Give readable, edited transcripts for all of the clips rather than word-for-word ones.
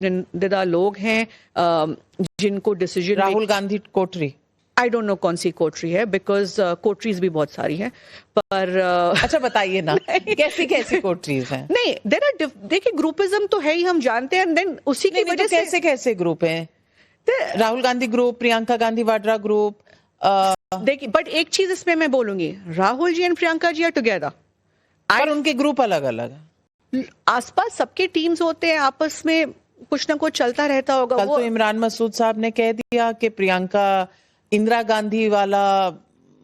चुनिंदा लोग हैं जिनको decision Rahul Gandhi Kotri, I don't no कौन सी कोटरी है, बिकॉज कोटरीज भी बहुत सारी हैं, पर अच्छा बताइए ना कैसी कैसी कोटरीज हैं? नहीं, देयर आर, देखिए ग्रुपिज्म तो है ही, हम जानते हैं, देन उसी की वजह से कैसे कैसे ग्रुप हैं? राहुल गांधी ग्रुप, प्रियंका गांधी वाड्रा ग्रुप, देखिए, बट एक चीज इसमें मैं बोलूंगी, Rahul ji and Priyanka ji are together, पर उनके ग्रुप अलग अलग है। आसपास सबके टीम्स होते हैं, आपस में कुछ ना कुछ चलता रहता होगा। कल तो इमरान मसूद साहब ने कह दिया कि प्रियंका इंदिरा गांधी वाला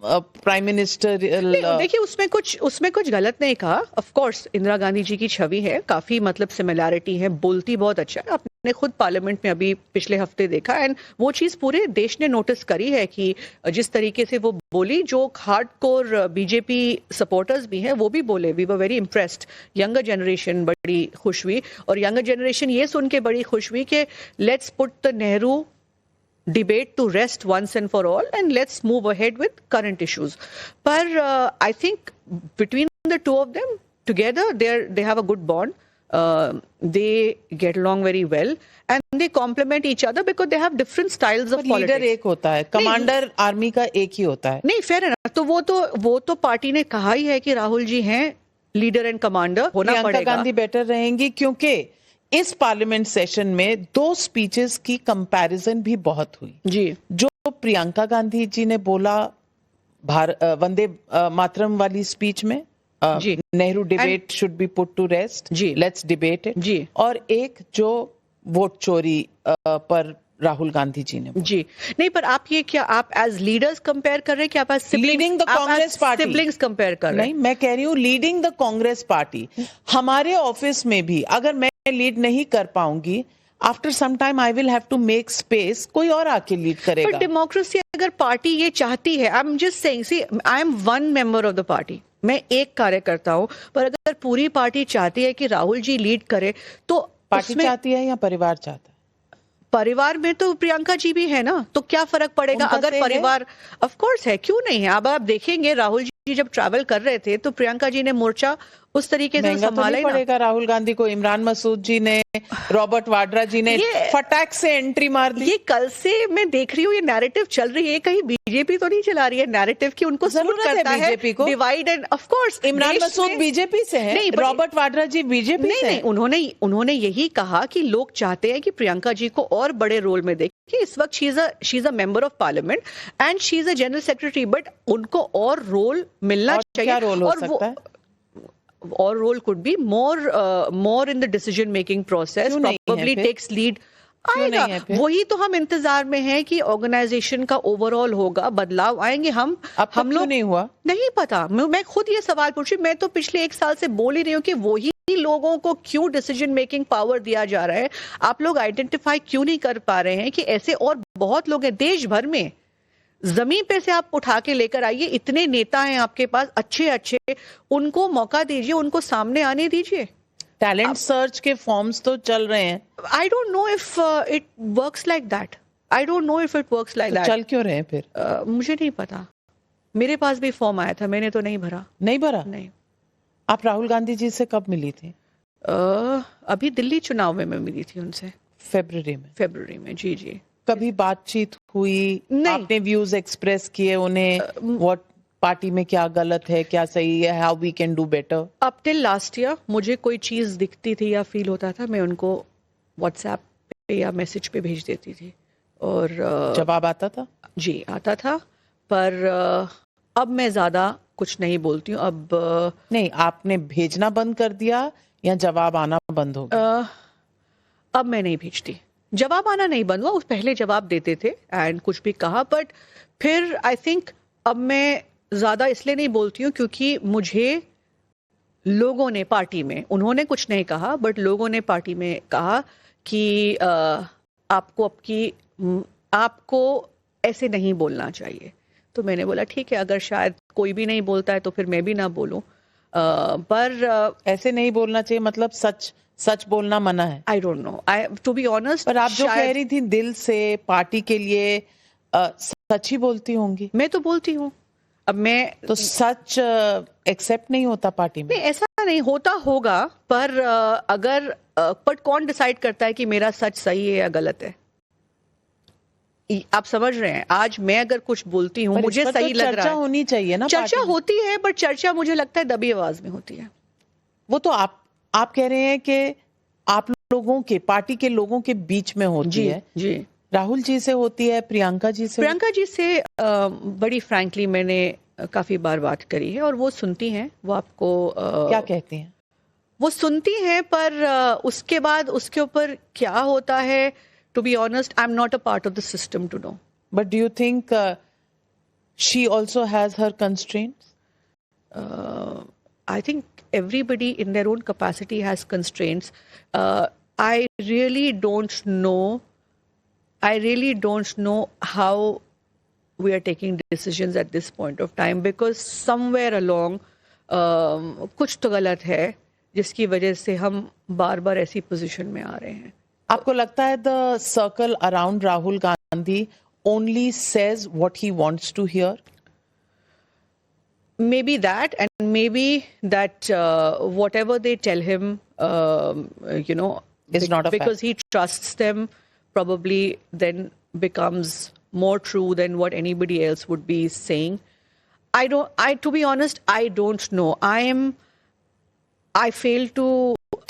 प्राइम मिनिस्टर। देखिए, उसमें कुछ गलत नहीं कहा। ऑफ कोर्स इंदिरा गांधी जी की छवि है, काफी मतलब सिमिलैरिटी है, बोलती बहुत अच्छा है, आपने खुद पार्लियामेंट में अभी पिछले हफ्ते देखा, एंड वो चीज पूरे देश ने नोटिस करी है कि जिस तरीके से वो बोली, जो हार्डकोर बीजेपी सपोर्टर्स भी हैं वो भी बोले, we were very impressed. Younger generation बड़ी खुश हुई, और यंगर जनरेशन ये सुन के बड़ी खुश हुई कि let's put the Nehru debate to rest once and for all, and let's move ahead with current issues. But I think between the two of them together, they have a good bond. They get along very well, and they complement each other because they have different styles of politics. Leader एक होता है, commander army का एक ही होता है। नहीं, fair है ना, तो वो तो पार्टी ने कहा ही है कि राहुल जी हैं लीडर एंड कमांडर, होना पड़ेगा। प्रियंका गांधी बेटर रहेंगी, क्योंकि इस पार्लियामेंट सेशन में 2 स्पीचेस की कंपैरिजन भी बहुत हुई जी। जो प्रियंका गांधी जी ने बोला वंदे मातरम वाली स्पीच में, जी, Nehru debate should be put to rest, जी, लेट्स डिबेट इट जी, और एक जो वोट चोरी पर राहुल गांधी जी ने जी। नहीं, पर आप ये क्या, आप एज लीडर्स कंपेयर कर रहे हैं, क्या आप leading the Congress party siblings compare कर रहे हैं? नहीं, मैं कह रही हूँ लीडिंग द कांग्रेस पार्टी। हमारे ऑफिस में भी अगर मैं लीड नहीं कर पाऊंगी, after some time I will have to make space, कोई और आके लीड करेगा। पर डेमोक्रेसी, अगर पार्टी ये चाहती है, I am just saying, see I am one member of the party, मैं एक कार्यकर्ता हूं, पर अगर पूरी पार्टी चाहती है कि राहुल जी लीड करे, तो पार्टी चाहती है या परिवार चाहता है? परिवार में तो प्रियंका जी भी है ना, तो क्या फर्क पड़ेगा अगर परिवार, ऑफ कोर्स है, क्यों नहीं है। अब आप देखेंगे राहुल जी जब ट्रैवल कर रहे थे तो प्रियंका जी ने मोर्चा उस तरीके से संभाला ही पड़ेगा राहुल गांधी को। इमरान मसूद जी ने, रॉबर्ट वाड्रा जी ने फटाक से एंट्री मार दी। ये कल से मैं देख रही हूँ, ये नैरेटिव चल रही है, कहीं बीजेपी तो नहीं चला रही है नैरेटिव की उनको सूट करता है बीजेपी को divide and, of course Imran Masood BJP से है, रॉबर्ट वाड्रा जी बीजेपी से नहीं, उन्होंने यही कहा कि लोग चाहते हैं कि प्रियंका जी को और बड़े रोल में देखें। इस वक्त she is a member of parliament and she is a general secretary, but उनको और रोल मिलना चाहिए। क्या रोल हो सकता है? और role could be more in the decision making process, probably takes lead आएगा। वही तो हम इंतजार में हैं कि ऑर्गेनाइजेशन का ओवरऑल होगा, बदलाव आएंगे। हम लोग नहीं हुआ, नहीं पता। मैं खुद ये सवाल पूछ रही, मैं तो पिछले 1 साल से बोल ही रही हूँ कि वही लोगों को क्यों डिसीजन मेकिंग पावर दिया जा रहा है। आप लोग आइडेंटिफाई क्यों नहीं कर पा रहे हैं कि ऐसे और बहुत लोग हैं देश भर में, जमीन पे से आप उठा के लेकर आइए, इतने नेता हैं आपके पास अच्छे, उनको मौका दीजिए, उनको सामने आने दीजिए। टैलेंट सर्च के फॉर्म्स तो चल रहे हैं। आई don't know if it works like that, चल क्यों रहे हैं फिर? मुझे नहीं पता, मेरे पास भी फॉर्म आया था, मैंने तो नहीं भरा। नहीं। आप राहुल गांधी जी से कब मिली थी? अभी दिल्ली चुनाव में मैं मिली थी उनसे, फरवरी में। जी। कभी बातचीत हुई? आपने व्यूज एक्सप्रेस किए उन्हें, व्हाट पार्टी में क्या गलत है, क्या सही है, how we can do better? Up till last year मुझे कोई चीज दिखती थी या फील होता था, मैं उनको व्हाट्सएप पे या मैसेज पे भेज देती थी और जवाब आता था? जी आता था, पर अब मैं ज्यादा कुछ नहीं बोलती हूँ। अब नहीं, आपने भेजना बंद कर दिया या जवाब आना बंद हो गया? अब मैं नहीं भेजती, जवाब आना नहीं बंद हुआ, उस पहले जवाब देते थे एंड कुछ भी कहा, बट फिर आई थिंक अब मैं ज्यादा इसलिए नहीं बोलती हूँ क्योंकि मुझे लोगों ने पार्टी में, उन्होंने कुछ नहीं कहा बट लोगों ने पार्टी में कहा कि आपको ऐसे नहीं बोलना चाहिए। तो मैंने बोला ठीक है, अगर शायद कोई भी नहीं बोलता है तो फिर मैं भी ना बोलूं, पर ऐसे नहीं बोलना चाहिए मतलब सच बोलना मना है? I don't know, to be honest. पर आप जो कह रही थी दिल से पार्टी के लिए, सच ही बोलती होंगी? मैं तो बोलती हूँ, अब मैं तो सच एक्सेप्ट नहीं होता पार्टी में? नहीं, ऐसा नहीं होता होगा, पर पर कौन डिसाइड करता है कि मेरा सच सही है या गलत है? आप समझ रहे हैं, आज मैं अगर कुछ बोलती हूँ पर इस मुझे पर तो सही लग रहा चर्चा है, होनी चाहिए ना। चर्चा पार्टी में। होती है, बट चर्चा मुझे लगता है दबी आवाज में होती है। वो तो आप कह रहे हैं कि आप लोगों के पार्टी के लोगों के बीच में होती जी है। जी। राहुल जी से होती है, प्रियंका जी से प्रियंका जी से बड़ी फ्रैंकली मैंने काफी बार बात करी है और वो सुनती हैं, वो आपको क्या कहती हैं? वो सुनती हैं, पर उसके बाद उसके ऊपर क्या होता है, to be honest I am not a part of the system to know. But do you think she also has her constraints? I think everybody in their own capacity has constraints. I really don't know. I really don't know how we are taking decisions at this point of time, because somewhere along कुछ तो गलत है जिसकी वजह से हम बार बार ऐसी position में आ रहे हैं। आपको लगता है the circle around Rahul Gandhi only says what he wants to hear? Maybe that, and maybe that whatever they tell him, you know, Is not a because he trusts them, probably then becomes more true than what anybody else would be saying. To be honest, I don't know. I fail to.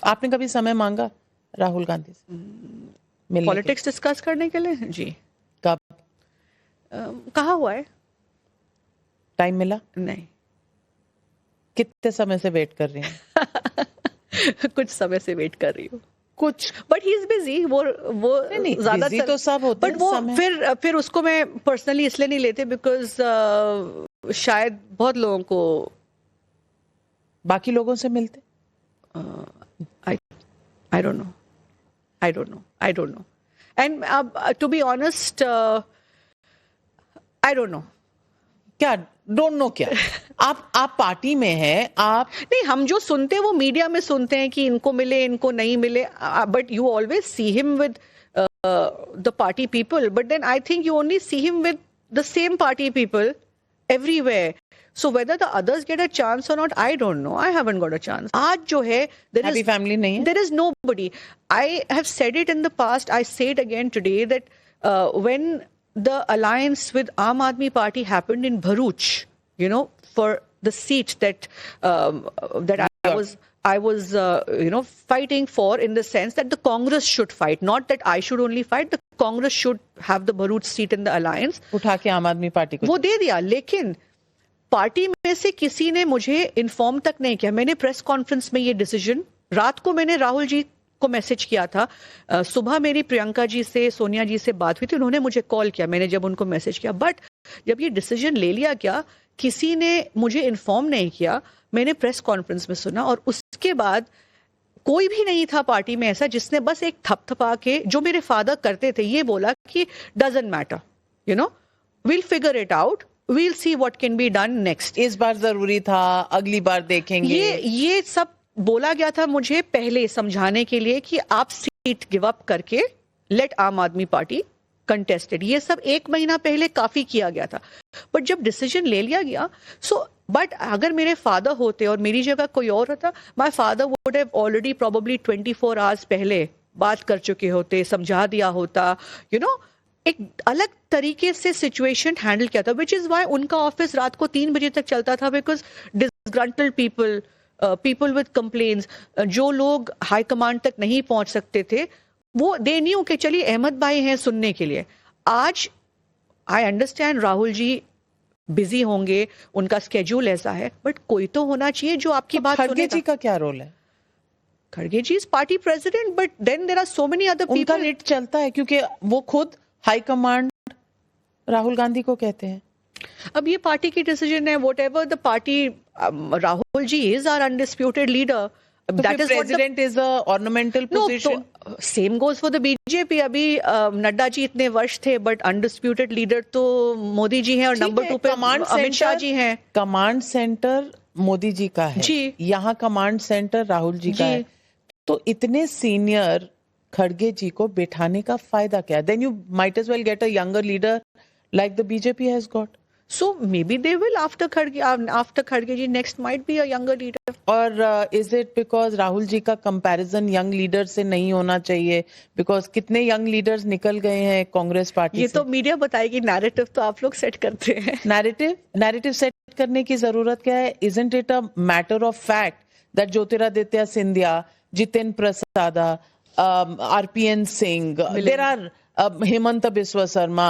आपने कभी समय मांगा राहुल गांधी से मिलने politics discuss करने के लिए? जी। कब? कहा हुआ है? टाइम मिला? नहीं। कितने समय से वेट कर रही हैं? कुछ समय से वेट कर रही हूँ। कुछ, बट ही इज बिजी। वो नहीं, ज्यादा busy तो सब होते बट हैं, वो समय। फिर उसको मैं पर्सनली इसलिए नहीं लेते बिकॉज शायद बहुत लोगों को बाकी लोगों से मिलते। I don't know and to be honest I don't know. क्या डोंट नो? क्या आप पार्टी में हैं, आप नहीं, हम जो सुनते हैं वो मीडिया में सुनते हैं कि इनको मिले, इनको नहीं मिले, but you always see him with the party people, but then I think you only see him with the same party people everywhere. So whether the others get a chance or not, I don't know. I haven't got a chance. आज जो है, happy family नहीं है? there is nobody. I have said it in the past. I say it again today that when the alliance with Aam Aadmi Party happened in Bharuch, you know, for the seat that I was fighting for, in the sense that the Congress should fight, not that I should only fight. The Congress should have the Bharuch seat in the alliance. उठा के आम आदमी party को वो दे दिया, लेकिन party में से किसी ने मुझे इन्फॉर्म तक नहीं किया। मैंने प्रेस कॉन्फ्रेंस में ये डिसीजन, रात को मैंने राहुल जी को मैसेज किया था, सुबह मेरी प्रियंका जी से, सोनिया जी से बात हुई थी, उन्होंने मुझे कॉल किया, मैंने जब उनको मैसेज किया, बट जब ये डिसीजन ले लिया गया किसी ने मुझे इन्फॉर्म नहीं किया। मैंने प्रेस कॉन्फ्रेंस में सुना और उसके बाद कोई भी नहीं था पार्टी में ऐसा जिसने बस एक थपथपा के, जो मेरे फादर करते थे, ये बोला कि doesn't matter, you know, will figure it out, we'll see what can be done next. इस बार जरूरी था, अगली बार देखेंगे। ये सब बोला गया था मुझे पहले समझाने के लिए कि आप सीट गिव अप करके लेट आम आदमी पार्टी कंटेस्टेड। ये सब 1 महीना पहले काफी किया गया था, बट जब डिसीजन ले लिया गया, बट अगर मेरे फादर होते और मेरी जगह कोई और होता, my father would have already probably 24 hours पहले बात कर चुके होते, समझा दिया होता, यू नो, एक अलग तरीके से सिचुएशन हैंडल किया था, विच इज वाई उनका ऑफिस रात को 3 बजे तक चलता था, because disgruntled people with complaints, जो लोग हाई कमांड तक नहीं पहुंच सकते थे, वो दे न्यू कि चलिए अहमद भाई हैं सुनने के लिए। आज I understand Rahul ji busy होंगे, उनका स्केड्यूल ऐसा है, बट कोई तो होना चाहिए जो आपकी बात सुनेगा। खड़गे जी का क्या रोल है? खड़गे ji is party president, but then there are so many other people. उनका रिट चलता है क्योंकि वो खुद हाई कमांड राहुल गांधी को कहते हैं। अब ये पार्टी की डिसीजन है, whatever the party, Rahul ji is our undisputed leader, that is president is a ornamental position. Same goes for the BJP. अभी नड्डा जी इतने वर्ष थे, बट अनडिस्प्यूटेड लीडर तो मोदी जी हैं, और नंबर 2 पे अमित शाह जी हैं। कमांड सेंटर मोदी जी का है जी, यहाँ कमांड सेंटर राहुल जी का है, तो इतने सीनियर खड़गे जी को बिठाने का फायदा क्या? Then you might as well get a younger leader like the BJP has got. So maybe they will after Kharge ji next might be a younger leader. और is it because Rahul ji का comparison young leader से नहीं होना चाहिए? Because कितने young leaders निकल गए हैं कांग्रेस पार्टी ये से। तो मीडिया बताएगी, नैरेटिव तो आप लोग सेट करते हैं। नैरेटिव सेट करने की जरूरत क्या है? Isn't it a matter of fact that Jyotiraditya Scindia, Jitin Prasada, RPN Singh, there are Hemanta Biswa Sarma.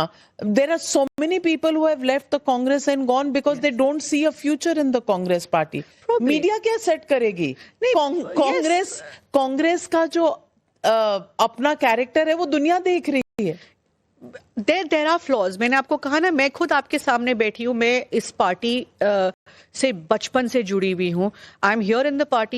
There are so many people who have left the Congress and gone because they don't see a future in the Congress party. Probably. Media क्या set करेगी? कांग्रेस का जो अपना character है वो दुनिया देख रही है। There are flaws. मैंने आपको कहा ना, मैं खुद आपके सामने बैठी हूँ, मैं इस पार्टी से बचपन से जुड़ी हुई हूँ। I am here in the party